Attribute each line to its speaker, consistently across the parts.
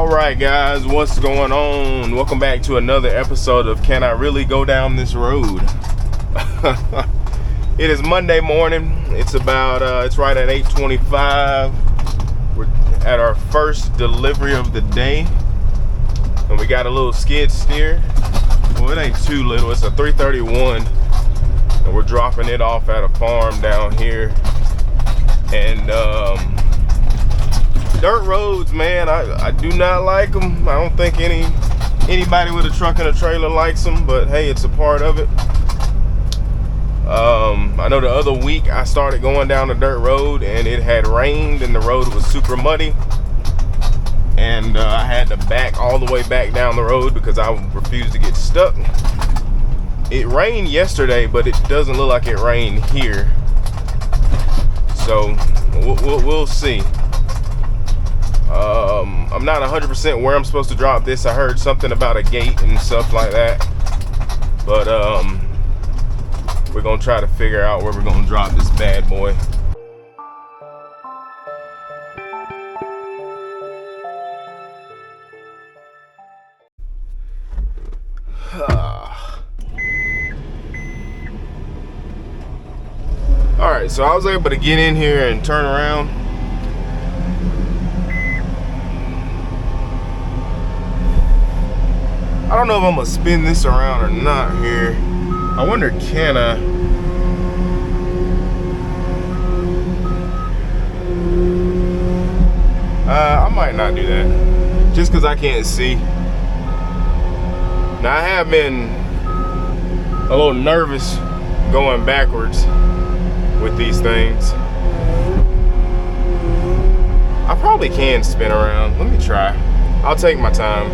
Speaker 1: Alright guys, what's going on? Welcome back to another episode of Can I Really Go Down This Road? It is Monday morning. It's right at 8:25. We're at our first delivery of the day. And we got a little skid steer. Well, it ain't too little, it's a 331. And we're dropping it off at a farm down here. And dirt roads, man, I do not like them. I don't think anybody with a truck and a trailer likes them, but hey, it's a part of it. I know the other week I started going down the dirt road and it had rained and the road was super muddy, and I had to back all the way back down the road because I refused to get stuck. It rained yesterday, but it doesn't look like it rained here, so we'll see. I'm not 100% where I'm supposed to drop this. I heard something about a gate and stuff like that, but we're gonna try to figure out where we're gonna drop this bad boy. All right, so I was able to get in here and turn around. I don't know if I'm gonna spin this around or not here. I wonder, can I? I might not do that, just because I can't see. Now, I have been a little nervous going backwards with these things. I probably can spin around. Let me try. I'll take my time.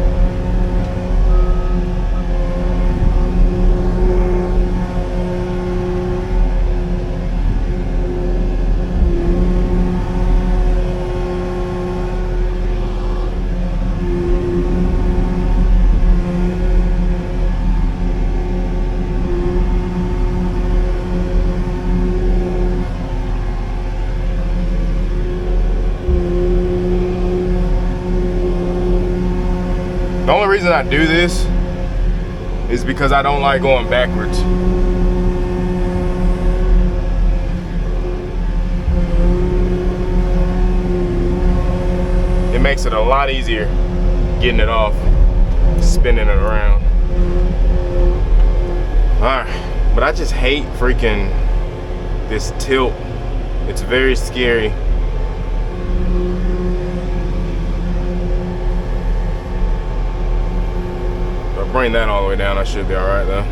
Speaker 1: The only reason I do this is because I don't like going backwards. It makes it a lot easier getting it off, spinning it around. Alright, but I just hate freaking this tilt. It's very scary. Bring that all the way down, I should be all right though.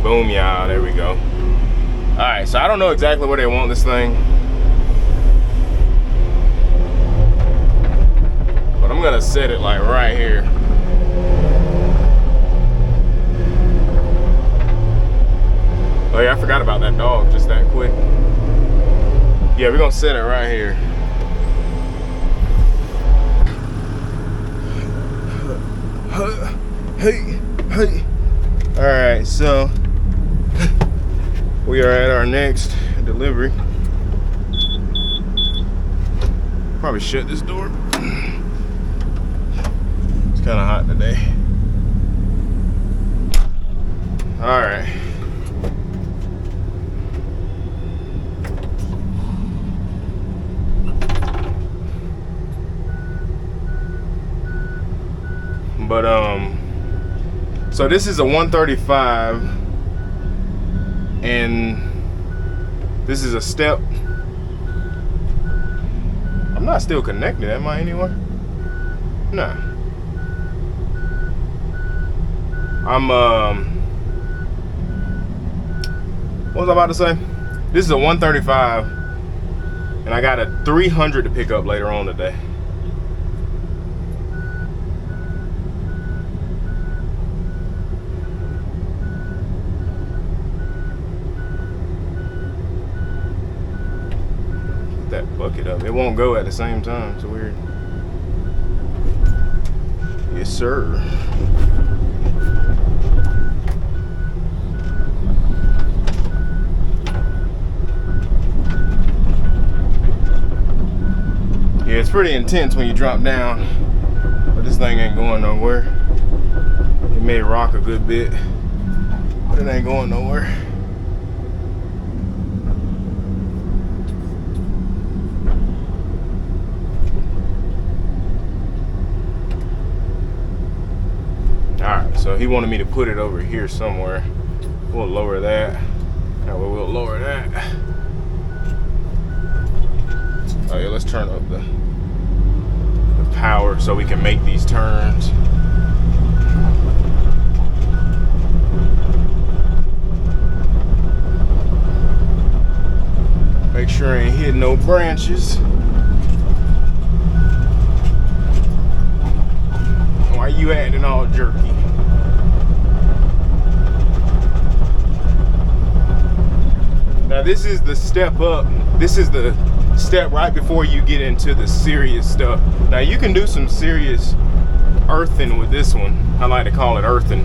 Speaker 1: Boom, yeah, there we go. All right, so I don't know exactly where they want this thing, but I'm gonna set it like right here. Oh yeah, I forgot about that dog just that quick. Yeah, we're gonna set it right here. Hey. All right, so we are at our next delivery. Probably shut this door. It's kind of hot today. All right. But so this is a 135, and this is a step. I'm not still connected, am I anywhere? No. What was I about to say? This is a 135, and I got a 300 to pick up later on today. That bucket up. It won't go at the same time. It's weird. Yes, sir. Yeah, it's pretty intense when you drop down. But this thing thing ain't going nowhere. It may rock a good bit, but it ain't going nowhere. Alright, so he wanted me to put it over here somewhere. We'll lower that. Now we'll lower that. Oh yeah, let's turn up the power so we can make these turns. Make sure I ain't hitting no branches. Why you acting all jerky? Now this is the step up. This is the step right before you get into the serious stuff. Now you can do some serious earthing with this one. I like to call it earthing.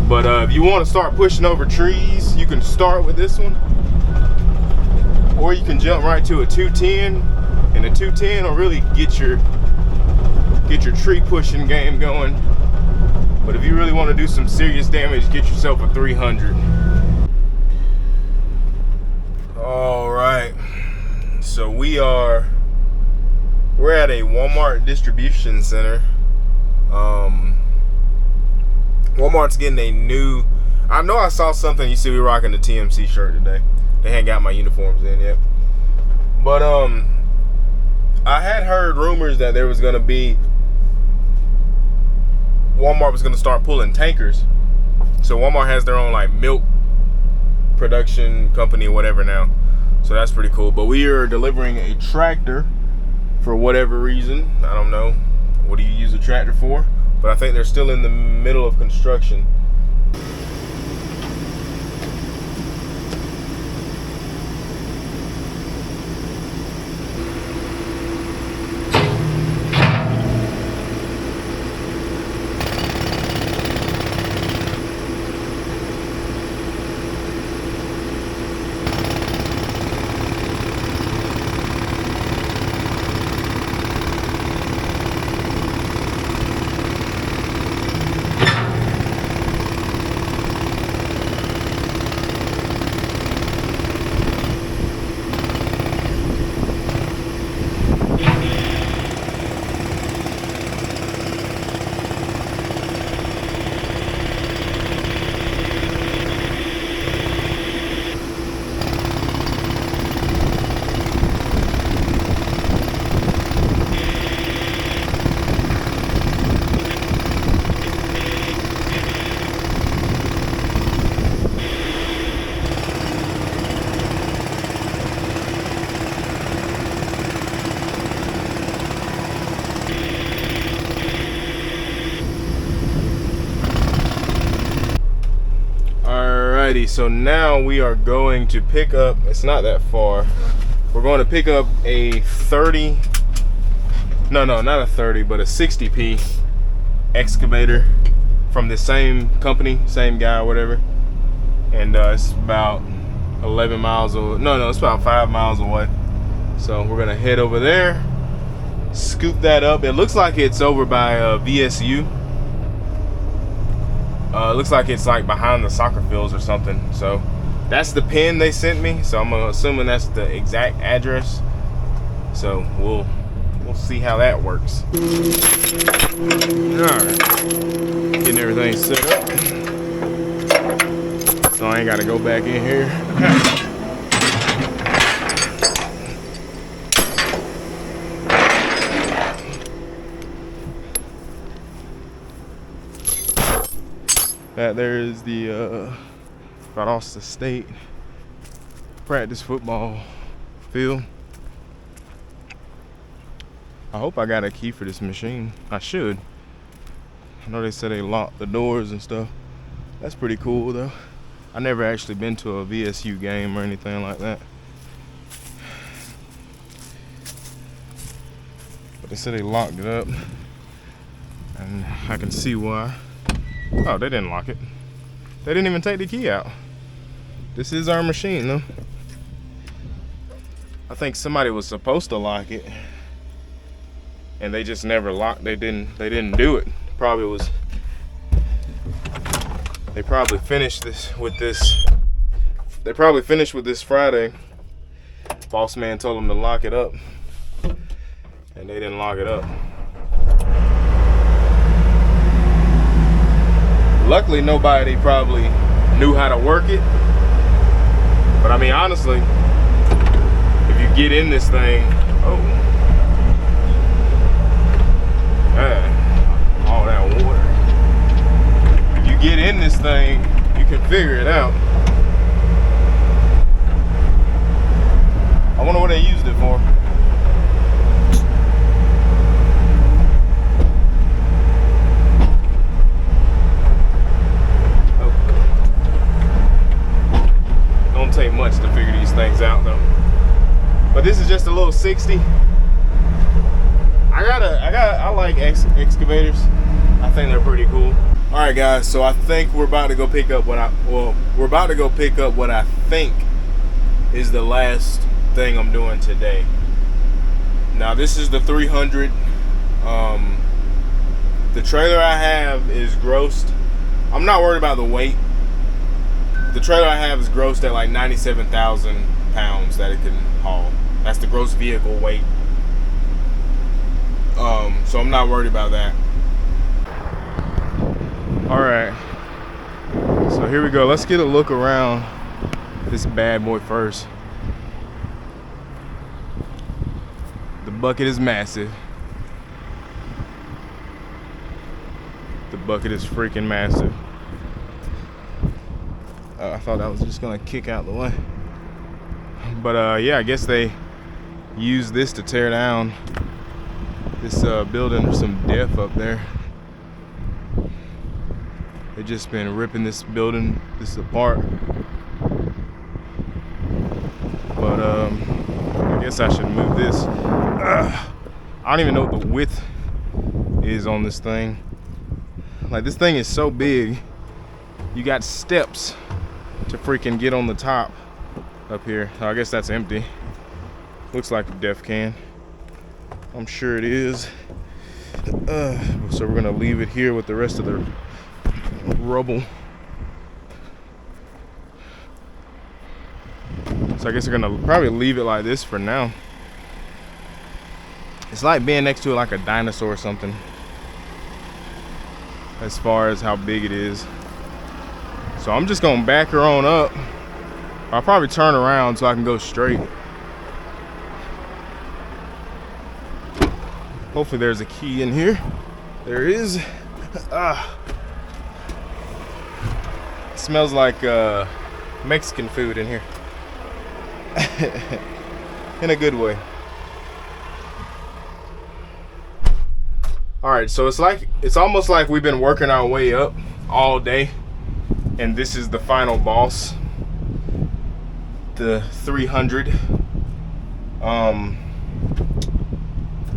Speaker 1: But if you want to start pushing over trees, you can start with this one. Or you can jump right to a 210. And a 210 will really get your tree pushing game going. But if you really want to do some serious damage, get yourself a 300. All right, so we're at a Walmart distribution center. Walmart's getting a new, I know I saw something, you see we rocking the TMC shirt today. They hadn't got my uniforms in yet. But I had heard rumors that there was gonna be, Walmart was gonna start pulling tankers. So Walmart has their own like milk production company or whatever now. So that's pretty cool. But we are delivering a tractor for whatever reason. I don't know. What do you use a tractor for? But I think they're still in the middle of construction. So now we are going to pick up, it's not that far, we're going to pick up a 30, no not a 30 but a 60p excavator from the same company, same guy or whatever, and it's about 11 miles away, no it's about 5 miles away. So we're gonna head over there, scoop that up. It looks like it's over by VSU. It looks like it's like behind the soccer fields or something. So that's the pin they sent me. So I'm assuming that's the exact address. So we'll see how that works. All right, getting everything set up. So I ain't got to go back in here. That there is the Valdosta State practice football field. I hope I got a key for this machine. I should. I know they said they locked the doors and stuff. That's pretty cool though. I never actually been to a VSU game or anything like that. But they said they locked it up. And I can see why. Oh, they didn't lock it. They didn't even take the key out. This is our machine though. I think somebody was supposed to lock it. and they just never locked. They didn't do it. They probably finished with this Friday. Boss man told them to lock it up, and they didn't lock it up. Luckily, nobody probably knew how to work it. But I mean, honestly, if you get in this thing, all that water. If you get in this thing, you can figure it out. I wonder what they used it for. Don't take much to figure these things out though. But this is just a little 60. I like excavators. I think they're pretty cool. All right, guys. So I think we're about to go pick up what I think is the last thing I'm doing today. Now this is the 300. The trailer I have is grossed. I'm not worried about the weight. The trailer I have is grossed at like 97,000 pounds that it can haul. That's the gross vehicle weight. So I'm not worried about that. All right. So here we go. Let's get a look around this bad boy first. The bucket is massive. The bucket is freaking massive. I thought that was just gonna kick out the way. But yeah, I guess they used this to tear down this building. There's some depth up there. They've just been ripping this building, apart. But I guess I should move this. I don't even know what the width is on this thing. Like, this thing is so big. You got steps to freaking get on the top up here. I guess that's empty. Looks like a def can. I'm sure it is. So we're gonna leave it here with the rest of the rubble. So I guess we're gonna probably leave it like this for now. It's like being next to like a dinosaur or something, as far as how big it is. So I'm just gonna back her on up. I'll probably turn around so I can go straight. Hopefully there's a key in here. There is. It smells like Mexican food in here. In a good way. All right, so it's almost like we've been working our way up all day, and this is the final boss, the 300.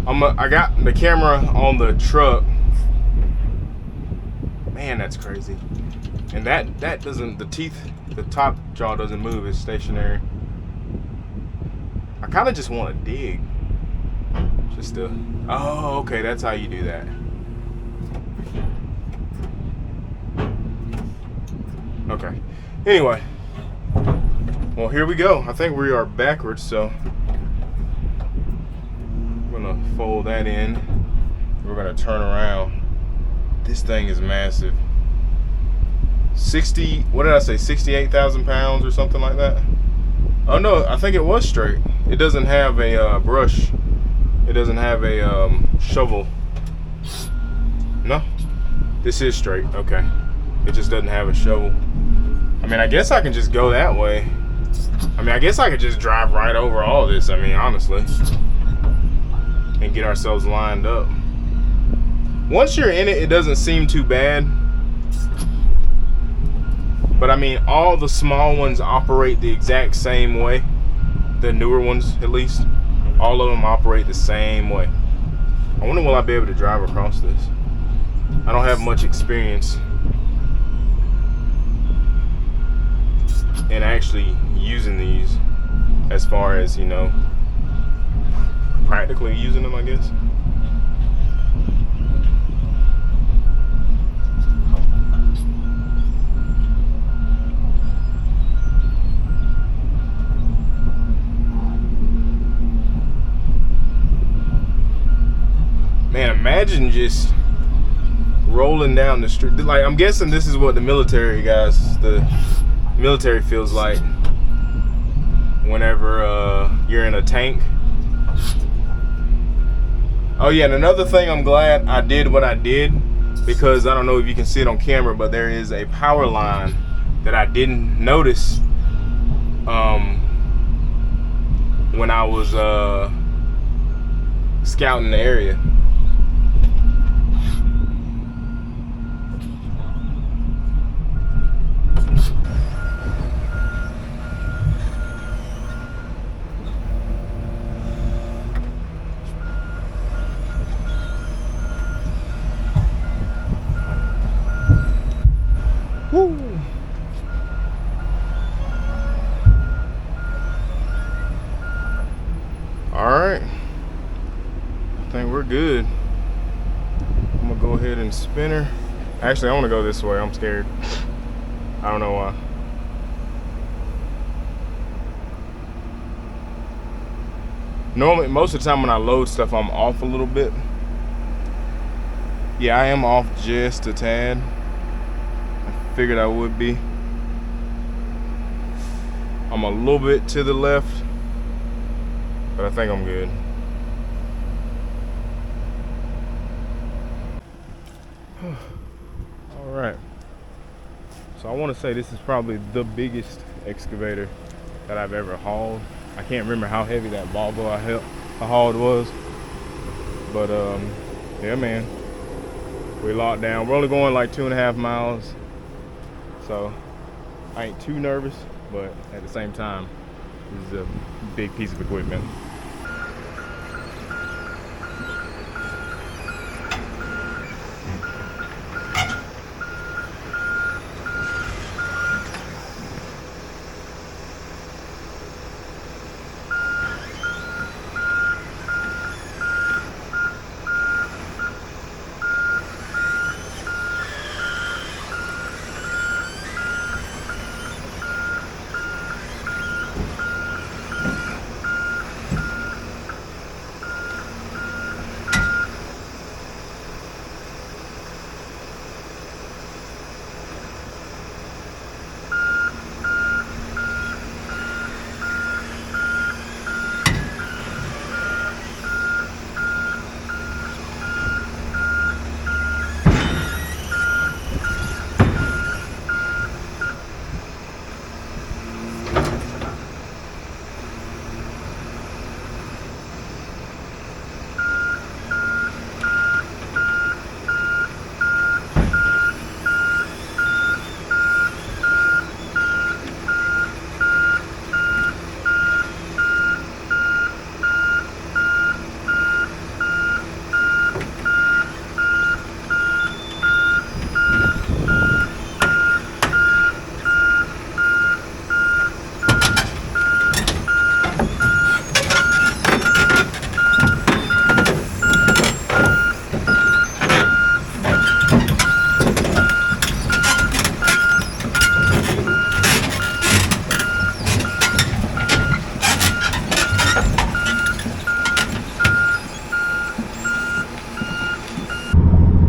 Speaker 1: I got the camera on the truck. Man, that's crazy. And that doesn't, the top jaw doesn't move, it's stationary. I kind of just want to dig. Just to, oh, okay, that's how you do that. Okay, anyway. Well, here we go. I think we are backwards, so I'm gonna fold that in. We're gonna turn around. This thing is massive. 60, what did I say, 68,000 pounds or something like that? Oh no, I think it was straight. It doesn't have a brush. It doesn't have a shovel. No, this is straight, okay. It just doesn't have a shovel. I mean, I guess I can just go that way. I mean, I guess I could just drive right over all this, I mean, honestly. And get ourselves lined up. Once you're in it, it doesn't seem too bad. But I mean, all the small ones operate the exact same way. The newer ones, at least. All of them operate the same way. I wonder will I be able to drive across this? I don't have much experience in actually using these, as far as, you know, practically using them, I guess. Man, imagine just rolling down the street. Like, I'm guessing this is what the military feels like whenever you're in a tank. Oh yeah, and another thing, I'm glad I did what I did, because I don't know if you can see it on camera, but there is a power line that I didn't notice when I was scouting the area. Woo. All right, I think we're good. I'm gonna go ahead and spin her. Actually, I want to go this way. I'm scared. I don't know why. Normally, most of the time when I load stuff, I'm off a little bit. Yeah, I am off just a tad. I figured I would be. I'm a little bit to the left, but I think I'm good. All right. So I want to say this is probably the biggest excavator that I've ever hauled. I can't remember how heavy that Volvo I hauled was, but yeah, man, we locked down. We're only going like 2.5 miles, so I ain't too nervous, but at the same time, this is a big piece of equipment.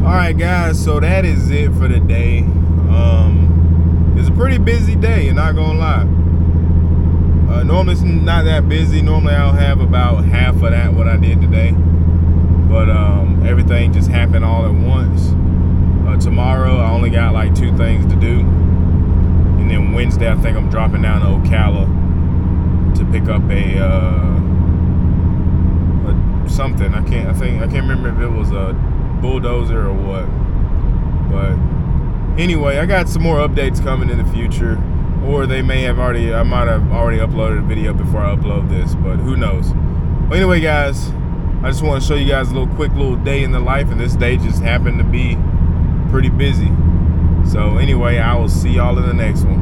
Speaker 1: Alright guys, so that is it for the day. It's a pretty busy day, you're not gonna lie. Normally it's not that busy. Normally I'll have about half of that what I did today, but everything just happened all at once. Tomorrow I only got like 2 things to do, and then Wednesday I think I'm dropping down to Ocala to pick up a something. I can't remember if it was a bulldozer or what, but anyway, I got some more updates coming in the future, or I might have already uploaded a video before I upload this, but who knows. But anyway guys, I just want to show you guys a quick little day in the life, and this day just happened to be pretty busy. So anyway, I will see y'all in the next one.